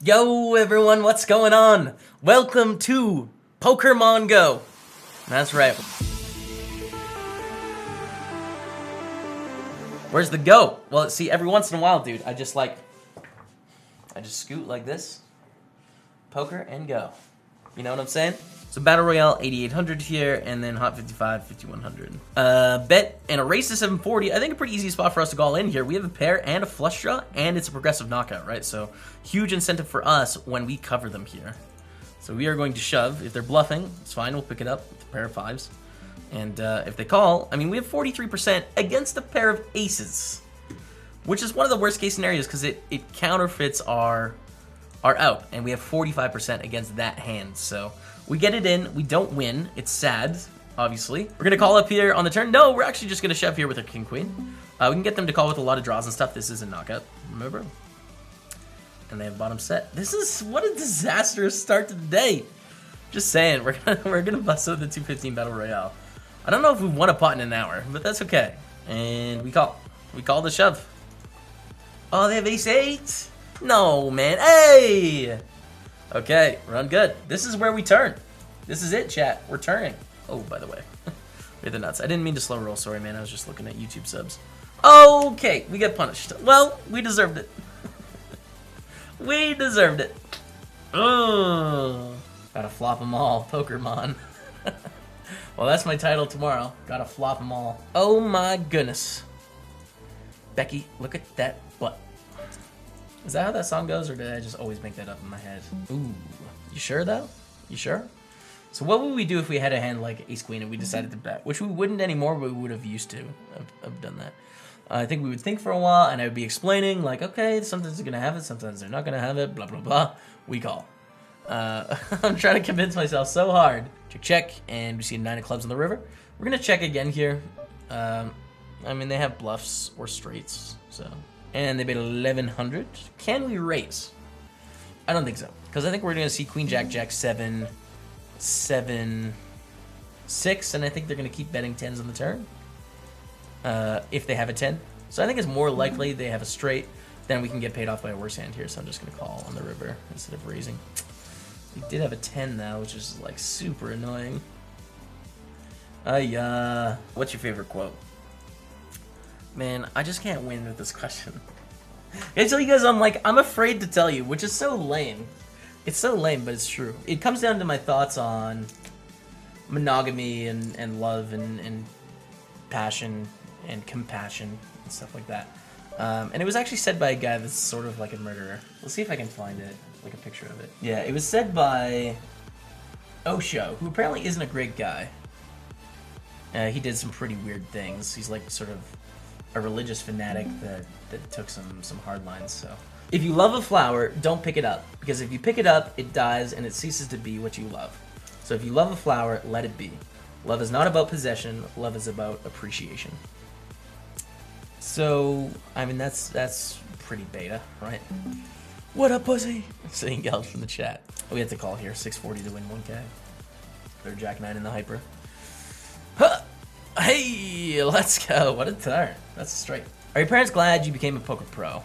Yo everyone, what's going on? Welcome to Pokemon Go. That's right. Where's the go? Well, see, every once in a while, dude, I just scoot like this, poker, and go. You know what I'm saying? So Battle Royale 8800 here, and then Hot 55 5100. Bet and a race to 740. I think a pretty easy spot for us to go all in here. We have a pair and a flush draw, and it's a progressive knockout, right? So huge incentive for us when we cover them here. So we are going to shove. If they're bluffing, it's fine. We'll pick it up with a pair of fives. And if they call, I mean, we have 43% against a pair of aces, which is one of the worst case scenarios because it counterfeits our out, and we have 45% against that hand. So we get it in, we don't win. It's sad, obviously. We're gonna call up here on the turn. No, we're actually just gonna shove here with a king queen. We can get them to call with a lot of draws and stuff. This is a knockout, remember? And they have bottom set. This is what a disastrous start to the day. Just saying, we're gonna bust out the 215 Battle Royale. I don't know if we've won a pot in an hour, but that's okay. And we call the shove. Oh, they have ace-8. No, man. Hey! Okay, run good. This is where we turn. This is it, chat. We're turning. Oh, by the way. We're the nuts. I didn't mean to slow roll. Sorry, man. I was just looking at YouTube subs. Okay, we get punished. Well, we deserved it. We deserved it. Oh, gotta flop them all, Pokemon. Well, that's my title tomorrow. Gotta flop them all. Oh my goodness. Becky, look at that butt. Is that how that song goes, or did I just always make that up in my head? Ooh, you sure though? You sure? So what would we do if we had a hand like ace queen and we decided to bet? Which we wouldn't anymore, but we would have used to have done that. I think we would think for a while, and I would be explaining like, okay, sometimes they're gonna have it, sometimes they're not gonna have it, blah blah blah. We call. I'm trying to convince myself so hard. Check, check, and we see a 9 of clubs on the river. We're gonna check again here. I mean, they have bluffs or straights, so. And they bet 1100. Can we raise? I don't think so, because I think we're gonna see queen, jack, jack, 7, 7, 6, and I think they're gonna keep betting 10s on the turn. If they have a 10. So I think it's more likely they have a straight, then we can get paid off by a worse hand here, so I'm just gonna call on the river instead of raising. We did have a 10 though, which is like super annoying. What's your favorite quote? Man, I just can't win with this question. I tell you guys, I'm afraid to tell you, which is so lame. It's so lame, but it's true. It comes down to my thoughts on monogamy and love and passion and compassion and stuff like that. And it was actually said by a guy that's sort of like a murderer. Let's see if I can find it, like a picture of it. Yeah, it was said by Osho, who apparently isn't a great guy. He did some pretty weird things. He's like sort of a religious fanatic that took some hard lines. So if you love a flower, don't pick it up, because if you pick it up, it dies and it ceases to be what you love. So if you love a flower, let it be. Love is not about possession. Love is about appreciation. So I mean, that's pretty beta, right? What up, pussy? Saying yelled from the chat. We have to call here. 640 to win 1K. They're jack 9 in the hyper. Huh. Hey, let's go. What a turn. That's a straight. Are your parents glad you became a poker pro?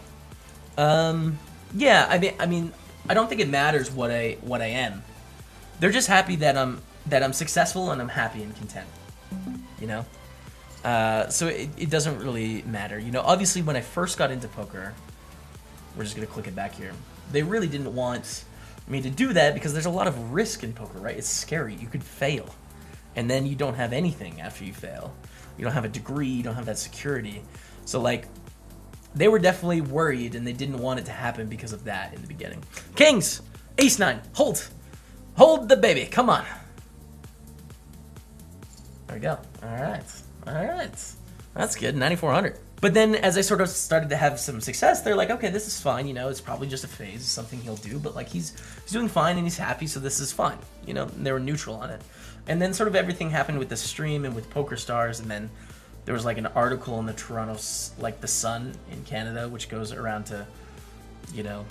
Yeah, I mean, I don't think it matters what I am. They're just happy that I'm successful and I'm happy and content. You know? So it doesn't really matter. You know, obviously when I first got into poker, we're just gonna click it back here. They really didn't want me to do that because there's a lot of risk in poker, right? It's scary. You could fail. And then you don't have anything after you fail. You don't have a degree, you don't have that security. So like, they were definitely worried and they didn't want it to happen because of that in the beginning. Kings, ace 9, hold. Hold the baby, come on. There we go, all right. That's good, 9,400. But then as I sort of started to have some success, they're like, okay, this is fine, you know, it's probably just a phase, it's something he'll do, but like he's doing fine and he's happy, so this is fine. You know, they were neutral on it. And then sort of everything happened with the stream and with PokerStars, and then there was like an article in the Toronto, like the Sun in Canada, which goes around to, you know,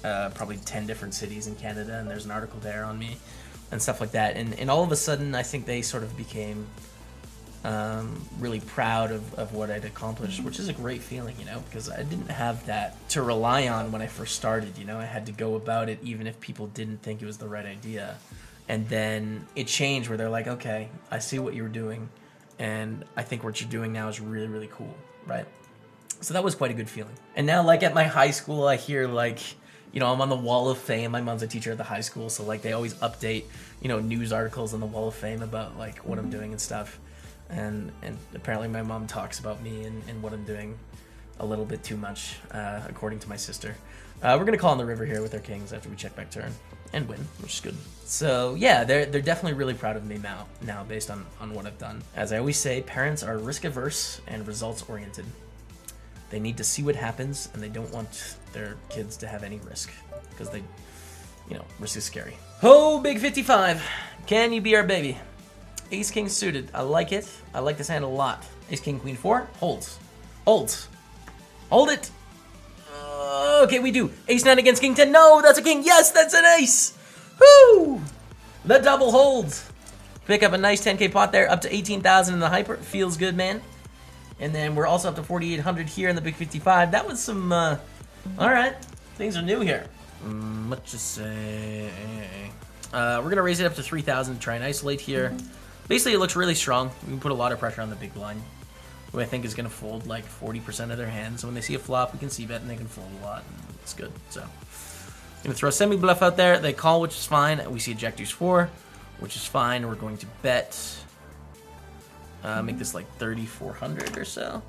probably 10 different cities in Canada, and there's an article there on me and stuff like that. And all of a sudden, I think they sort of became really proud of what I'd accomplished, which is a great feeling, you know, because I didn't have that to rely on when I first started, you know. I had to go about it even if people didn't think it was the right idea. And then it changed where they're like, okay, I see what you were doing, and I think what you're doing now is really, really cool, right? So that was quite a good feeling. And now, like, at my high school, I hear, like, you know, I'm on the Wall of Fame. My mom's a teacher at the high school, so, like, they always update, you know, news articles on the Wall of Fame about, like, what I'm doing and stuff. And apparently my mom talks about me and what I'm doing a little bit too much, according to my sister. We're going to call on the river here with our kings after we check back turn and win, which is good. So, yeah, they're definitely really proud of me now based on what I've done. As I always say, parents are risk-averse and results-oriented. They need to see what happens, and they don't want their kids to have any risk because they, you know, risk is scary. Oh, big 55. Can you be our baby? Ace King suited. I like it. I like this hand a lot. Ace King Queen 4. Holds. Holds. Hold it. Okay, we do. Ace 9 against King 10. No, that's a king. Yes, that's an ace. Woo! The double holds. Pick up a nice 10K pot there. Up to 18,000 in the hyper. Feels good, man. And then we're also up to 4,800 here in the big 55. That was some, all right. Things are new here. What to say? We're going to raise it up to 3,000 to try and isolate here. Basically, it looks really strong. We can put a lot of pressure on the big blind, who I think is going to fold like 40% of their hands. So when they see a flop, we can see bet, and they can fold a lot. And it's good. So, going to throw a semi-bluff out there. They call, which is fine. We see a Jack Deuce 4, which is fine. We're going to bet. Make this like 3,400 or so.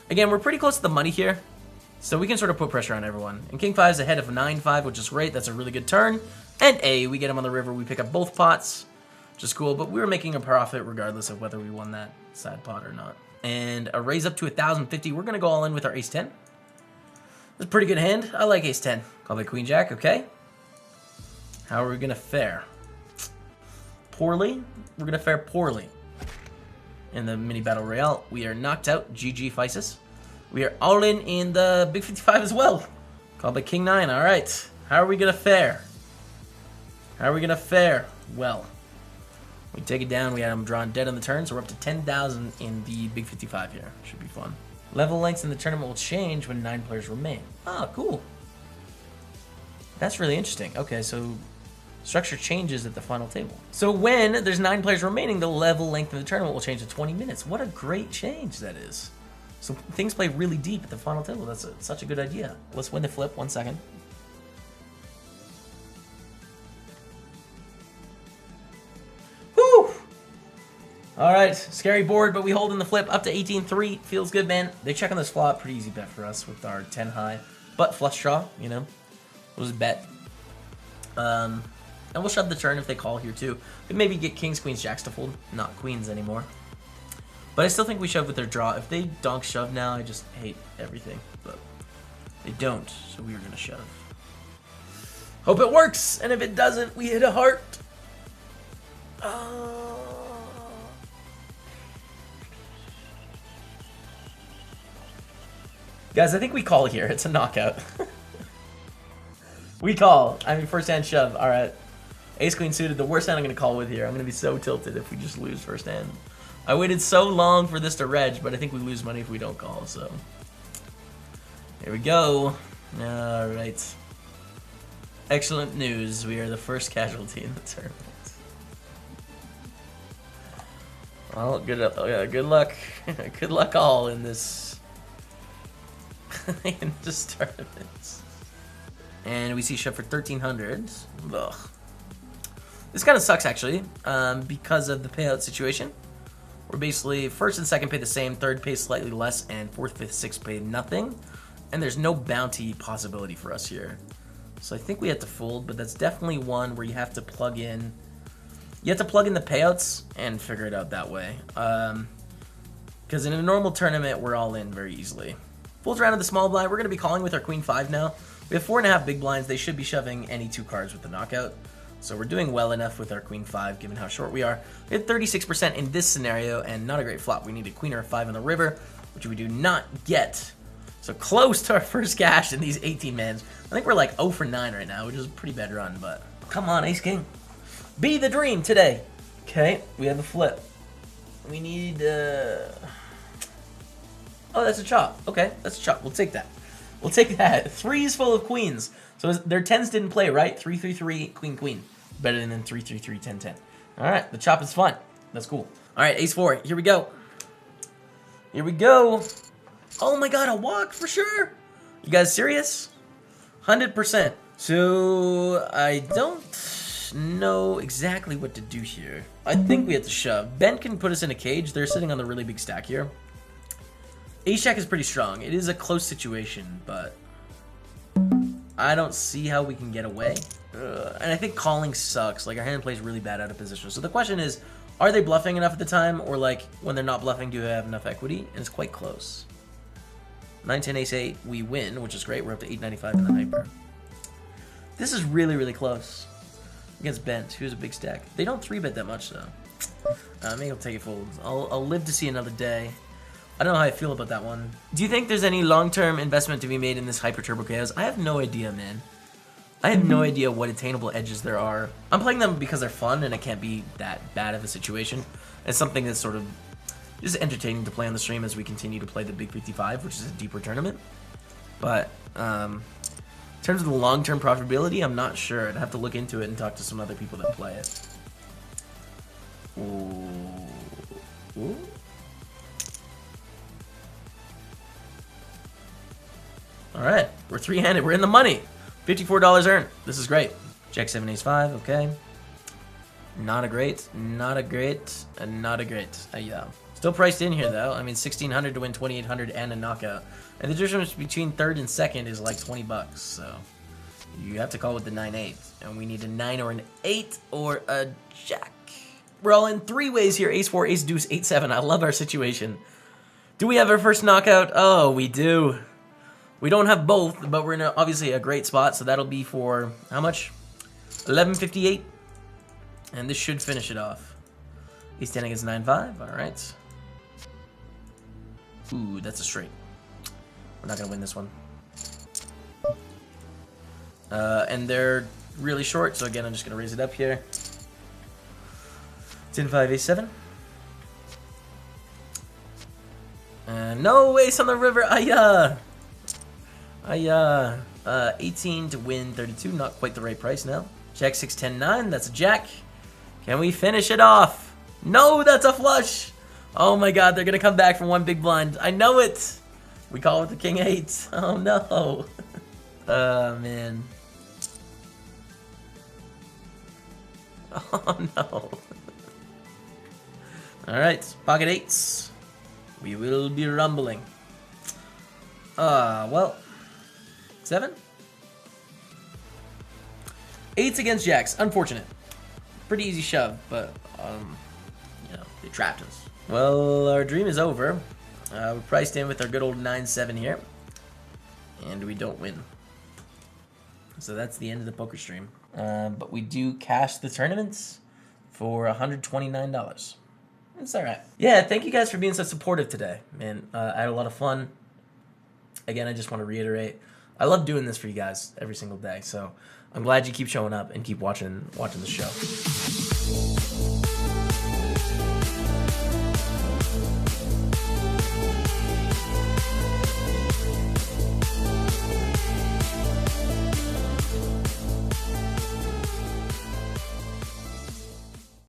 Again, we're pretty close to the money here, so we can sort of put pressure on everyone. And King 5 is ahead of 9-5, which is great. That's a really good turn. And we get him on the river. We pick up both pots, which is cool, but we were making a profit regardless of whether we won that side pot or not. And a raise up to 1,050. We're going to go all in with our Ace 10. That's a pretty good hand. I like Ace 10. Call by Queen Jack, okay. How are we going to fare? Poorly. We're going to fare poorly. In the mini battle royale, we are knocked out. GG Physis. We are all in the big 55 as well. Called by King 9. All right. How are we gonna fare? How are we gonna fare? Well, we take it down. We had him drawn dead on the turn, so we're up to 10,000 in the big 55 here. Should be fun. Level lengths in the tournament will change when 9 players remain. Oh, cool. That's really interesting. Okay, so structure changes at the final table. So when there's 9 players remaining, the level length of the tournament will change to 20 minutes. What a great change that is. So things play really deep at the final table. That's such a good idea. Let's win the flip. 1 second. Whew! All right, scary board, but we hold in the flip up to 18-3. Feels good, man. They check on this flop. Pretty easy bet for us with our 10 high. But flush draw, you know. It was a bet. And we'll shove the turn if they call here too. But maybe get kings, queens, jacks to fold, not queens anymore. But I still think we shove with their draw. If they donk shove now, I just hate everything. But they don't, so we are going to shove. Hope it works, and if it doesn't, we hit a heart. Guys, I think we call here. It's a knockout. We call. I mean, first hand shove. All right. Ace Queen suited. The worst hand I'm going to call with here. I'm going to be so tilted if we just lose first hand. I waited so long for this to reg, but I think we lose money if we don't call, so. Here we go. All right. Excellent news. We are the first casualty in the tournament. Well, good luck. Good luck all in this tournament. And we see shove for 1,300. Ugh. This kind of sucks, actually, because of the payout situation. We're basically first and second pay the same, third pay slightly less, and fourth, fifth, sixth pay nothing. And there's no bounty possibility for us here. So I think we have to fold, but that's definitely one where you have to plug in. You have to plug in the payouts and figure it out that way. Because in a normal tournament, we're all in very easily. Folds around to the small blind. We're going to be calling with our queen 5 now. We have 4.5 big blinds. They should be shoving any 2 cards with the knockout. So we're doing well enough with our queen 5, given how short we are. We had 36% in this scenario, and not a great flop. We need a queen or a 5 on the river, which we do not get. So close to our first cash in these 18 mans. I think we're like 0 for 9 right now, which is a pretty bad run, but come on, Ace King. Be the dream today. Okay, we have a flip. We need, oh, that's a chop. Okay, that's a chop. We'll take that. We'll take that. Threes full of queens. So their tens didn't play, right? 3-3-3, queen, queen. Better than 3-3-3, 10-10. All right, the chop is fun. That's cool. All right, ace four. Here we go. Here we go. Oh my god, a walk for sure. You guys serious? 100%. So I don't know exactly what to do here. I think we have to shove. Ben can put us in a cage. They're sitting on the really big stack here. Ace-Jack is pretty strong. It is a close situation, but I don't see how we can get away. And I think calling sucks. Like, our hand plays really bad out of position. So the question is, are they bluffing enough at the time? Or, like, when they're not bluffing, do they have enough equity? And it's quite close. 9-10, ace-8, we win, which is great. We're up to 895 in the hyper. This is really, really close. Against Bent, who's a big stack. They don't 3-bet that much, though. Maybe I'll take it full. I'll live to see another day. I don't know how I feel about that one. Do you think there's any long-term investment to be made in this Hyper Turbo Chaos? I have no idea, man. I have no idea what attainable edges there are. I'm playing them because they're fun, and it can't be that bad of a situation. It's something that's sort of just entertaining to play on the stream as we continue to play the Big 55, which is a deeper tournament. But in terms of the long-term profitability, I'm not sure. I'd have to look into it and talk to some other people that play it. Ooh. Ooh. All right, we're three-handed. We're in the money. $54 earned. This is great. Jack 7, ace 5. Okay. Not a great. Not a great. Not a great. Yeah. Still priced in here though. I mean, 1,600 to win 2,800 and a knockout. And the difference between third and second is like 20 bucks. So you have to call with the 9-8, and we need a 9 or an 8 or a jack. We're all in three ways here. Ace 4, ace deuce, 8-7. I love our situation. Do we have our first knockout? Oh, we do. We don't have both, but we're in obviously a great spot, so that'll be for, how much? 11.58. And this should finish it off. Ace 10 against 9-5, all right. Ooh, that's a straight. We're not gonna win this one. And they're really short, so again, I'm just gonna raise it up here. 10-5, ace 7. No ace on the river, 18 to win 32, not quite the right price now. Jack 6, 10, 9, that's a jack. Can we finish it off? No, that's a flush. Oh my god, they're gonna come back from one big blind. I know it. We call it the king 8. Oh no. Oh man. Oh no. Alright, pocket 8s. We will be rumbling. Well. 7? 8s against jacks. Unfortunate. Pretty easy shove, but, you know, they trapped us. Well, our dream is over. We're priced in with our good old 9-7 here. And we don't win. So that's the end of the poker stream. But we do cash the tournaments for $129. It's alright. Yeah, thank you guys for being so supportive today. Man, I had a lot of fun. Again, I just want to reiterate, I love doing this for you guys every single day. So I'm glad you keep showing up and keep watching the show.